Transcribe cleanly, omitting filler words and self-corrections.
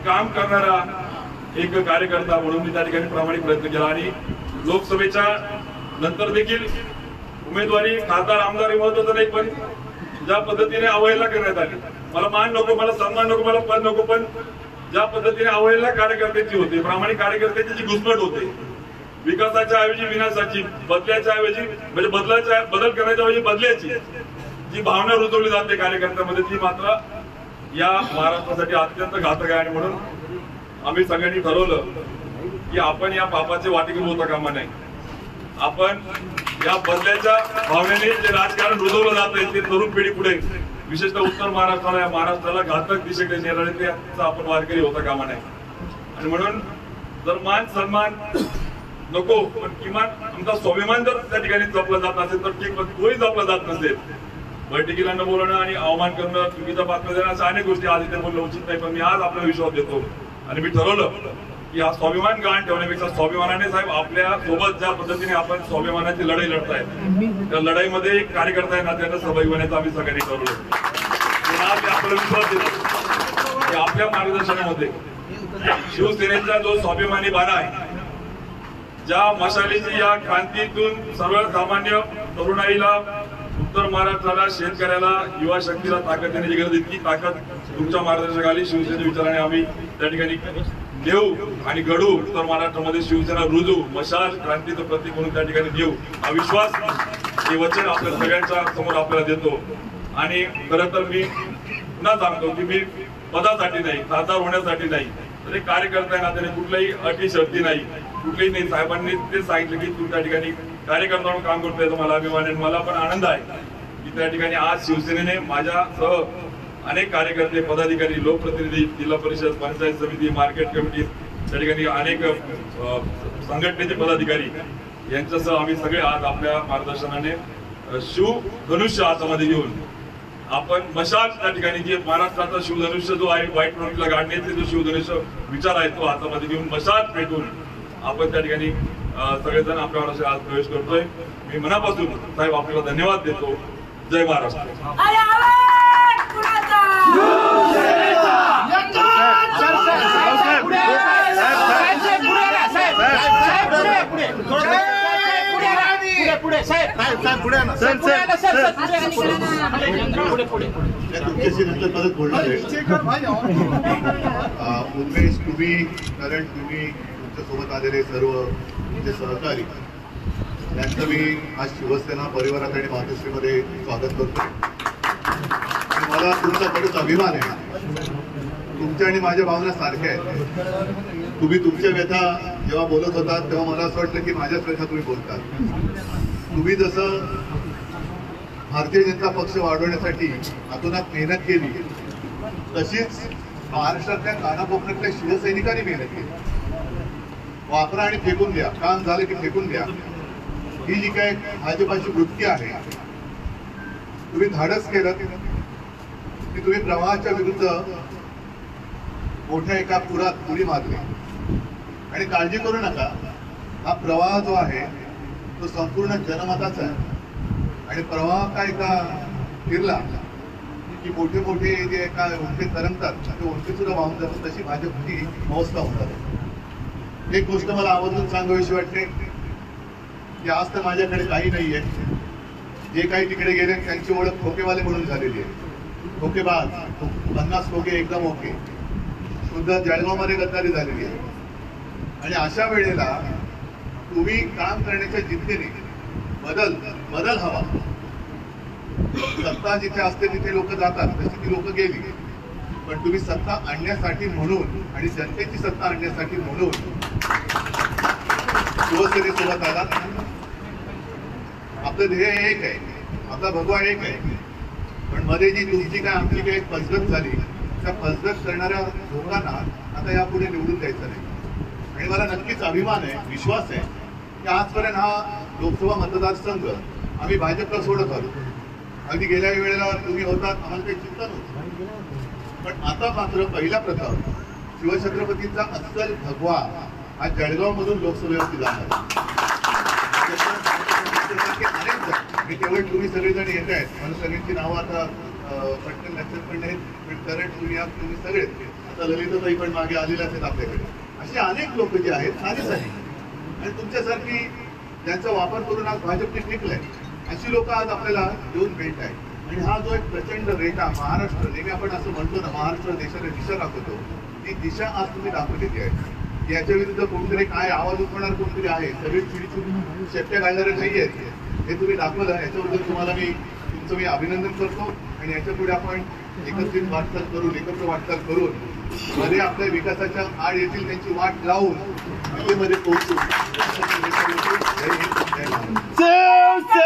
काम करणारा एक कार्यकर्ता म्हणून मी त्या ठिकाणी प्रामाणिक प्रयत्न केला आणि लोकसभेच्या नंतर देखील उमेदवारी खासदार आमदार महत्वाचं नाही, पण ज्या पद्धतीने अवहेलना करण्यात आली, मला मान नको, मला सन्मान नको, मला पद नको, पण ज्या पद्धतीने अवहेलना कार्यकर्त्याची होते, प्रामाणिक कार्यकर्त्याची जी घुसमट होते, विकासाच्या ऐवजी विनाशाची, बदल्याच्या ऐवजी म्हणजे बदल करण्याच्या ऐवजी बदल्याची जी भावना रुजवली जाते कार्यकर्त्यामध्ये, ती मात्र या महाराष्ट्रासाठी अत्यंत घातक आहे. आणि म्हणून आम्ही सगळ्यांनी ठरवलं की आपण या पापाचे वाटेकरी होता कामा नाही. आपण या बदल्याच्या भावनेने जे राजकारण रुजवलं जात आहे ते तरुण पिढी पुढे, विशेषतः उत्तर महाराष्ट्राला घातक दिशेकडे नेणारे त्याचा आपण वारकरी होता कामा नाही. आणि म्हणून जर मान सन्मान नको, पण किमान आमचा स्वाभिमान जर त्या ठिकाणी जपला जात असेल तर ठीक, पण तोही जपला जात नसेल, बैठकीला न बोलणं आणि अवमान करणं, चुकीचा बातम्या देणं, अशा अनेक गोष्टी आज इथे बोलणं उचित नाही. पण मी आज आपला विश्वास देतो आणि मी ठरवलं की हा स्वाभिमान गहाण ठेवण्यापेक्षा स्वाभिमानाने साहेब आपल्या सोबत ज्या पद्धतीने आपण स्वाभिमानाची लढाई लढताय, त्या लढाईमध्ये एक कार्यकर्ता आहे ना, त्यांना सहभागी होण्याचं आम्ही सगळ्यांनी ठरवलं. आज आपल्याला विश्वास दिला की आपल्या मार्गदर्शनामध्ये शिवसेनेचा जो स्वाभिमानी बाणा आहे, ज्या मशालीची या क्रांतीतून सर्वसामान्य तरुणाईला, उत्तर महाराष्ट्राला, शेतकऱ्याला, युवा शक्तीला ताकद देण्याची गरज, इतकी ताकद तुमच्या मार्गदर्शनाखाली शिवसेनेच्या विचाराने आम्ही त्या ठिकाणी देऊ आणि घडू. उत्तर महाराष्ट्रामध्ये शिवसेना रुजू, मशाल क्रांतीचं प्रतीक म्हणून त्या ठिकाणी देऊ, हा विश्वास, हे वचन आपल्या सगळ्यांच्या समोर आपल्याला देतो. आणि खरं तर मी पुन्हा सांगतो की मी पदासाठी नाही, खासदार होण्यासाठी नाही, तर एक कार्यकर्ता आहे ना, त्याने कुठल्याही अटी शर्ती नाही, कुठलीही नाही. साहेबांनी ते सांगितलं की तू त्या ठिकाणी कार्यकर्ता म्हणून काम करतोय, तर मला अभिमान आहे. मला पण आनंद आहे की त्या ठिकाणी आज शिवसेनेने माझ्यासह अनेक कार्यकर्ते, पदाधिकारी, लोकप्रतिनिधी, जिल्हा परिषद, पंचायत समिती, मार्केट कमिटी, त्या ठिकाणी अनेक संघटनेचे पदाधिकारी यांच्यासह आम्ही सगळे आज आपल्या मार्गदर्शनाने शिवधनुष्य हातामध्ये घेऊन आपण मशाल त्या ठिकाणी, जे महाराष्ट्राचा शिवधनुष्य जो आहे, व्हाईट फ्रंटला गाडण्याचे जो शिवधनुष्य विचार आहे, तो हातामध्ये घेऊन मशाल पेटून आपण त्या ठिकाणी सगळेजण आपल्या महाराष्ट्रात आज प्रवेश करतोय. मी मनापासून साहेब आपल्याला धन्यवाद देतो. जय महाराष्ट्र. तुमच्याशी नंतर परत बोलणार आहे. उमेश, तुम्ही, कारण तुम्ही तुमच्या सोबत आलेले सर्व तुमचे सहकारी, यांचं मी आज शिवसेना परिवारात आणि मातोश्रीमध्ये स्वागत करतो. मला तुमचा बरेच अभिमान आहे. तुमच्या आणि माझ्या भावना सारख्या आहेत. तुम्ही तुमच्या व्यथा जेव्हा बोलत होतात तेव्हा मला असं वाटलं की माझ्याच व्यथा तुम्ही बोलतात. तुम्ही जसं भारतीय जनता पक्ष वाढवण्यासाठी अतोनात मेहनत केली, तशीच महाराष्ट्रातल्या कानाकोपऱ्यातल्या शिवसैनिकांनी मेहनत केली. वापरा आणि फेकून द्या, काम झालं की फेकून द्या, ही जी काय भाजपाची वृत्ती आहे, तुम्ही धाडस केलं की तुम्ही प्रवाहाच्या विरुद्ध मोठ्या एका पुरात उडी मारली. आणि काळजी करू नका, हा प्रवाह जो आहे तो संपूर्ण जनमताचा आहे. आणि प्रवाह काय का फिरला की मोठे मोठे जे एका उंचे तरंगतात ते उंची सुद्धा वाहून जातात, तशी भाजपची अवस्था होतात. एक गोष्ट मला आवर्जून सांगावीशी वाटते की आज तर माझ्याकडे काही नाहीये. जे काही तिकडे गेले त्यांची ओळख खोकेवाले म्हणून झालेली आहे. खोकेबाज, 50 खोके एकदम ओके, सुद्धा जळगावमध्ये गद्दारी झालेली आहे. आणि अशा वेळेला तुम्ही काम करण्याच्या जिद्दीने बदल हवा. सत्ता जिथे असते तिथे लोक जातात, तशी ती लोक गेली. पण तुम्ही सत्ता आणण्यासाठी म्हणून आणि जनतेची सत्ता आणण्यासाठी म्हणून शिवसेनेसोबत आला. आपलं ध्येय एक आहे, आपला भगवा एक आहे. पण मध्ये जी तुमची काय आमची काय एक फसगत झाली, त्या फसगत करणाऱ्या लोकांना आता यापुढे निवडून द्यायचं नाही. आणि मला नक्कीच अभिमान आहे, विश्वास आहे की आजपर्यंत हा लोकसभा मतदारसंघ आम्ही भाजपला सोडत आलो. अगदी गेल्या वेळेला तुम्ही होतात, आम्हाला काही चिंता नव्हतं. पण आता मात्र पहिला प्रथम शिवछत्रपतींचा अस्सल भगवा हा जळगाव मधून लोकसभेवरती जाणार. मी केवळ तुम्ही सगळेजण येत आहेत, मला सगळ्यांची नावं आता पटकन लक्षात पण नाहीत, पण करंट तुम्ही सगळे आता ललिताताई पण मागे आलेल्या आहेत आपल्याकडे. अशी अनेक लोक जे आहेत साधीच आहेत आणि तुमच्यासारखी ज्यांचा वापर करून आज भाजपने टिकलाय अशी लोक आज आपल्याला येऊन भेट आहेत. आणि हा जो एक प्रचंड रेटा महाराष्ट्र, नेहमी आपण असं म्हणतो ना महाराष्ट्र देशाला दिशा दाखवतो, ती दिशा आज तुम्ही दाखवलेली आहे. याच्या विरुद्ध कोणतरी काय आवाज उठवणार कोणतरी आहे, सगळी चिडीचून शेपट्या घालणारे नाही आहेत हे तुम्ही दाखवलं. याच्याबद्दल तुम्हाला तुमचं मी अभिनंदन करतो आणि याच्या पुढे आपण एकत्रित वाटचाल करून एकत्र वाटचाल करून मध्ये आपल्या विकासाच्या आड येतील त्यांची वाट लावून मध्ये पोहोचू. जय हिंद, जय महाराष्ट्र.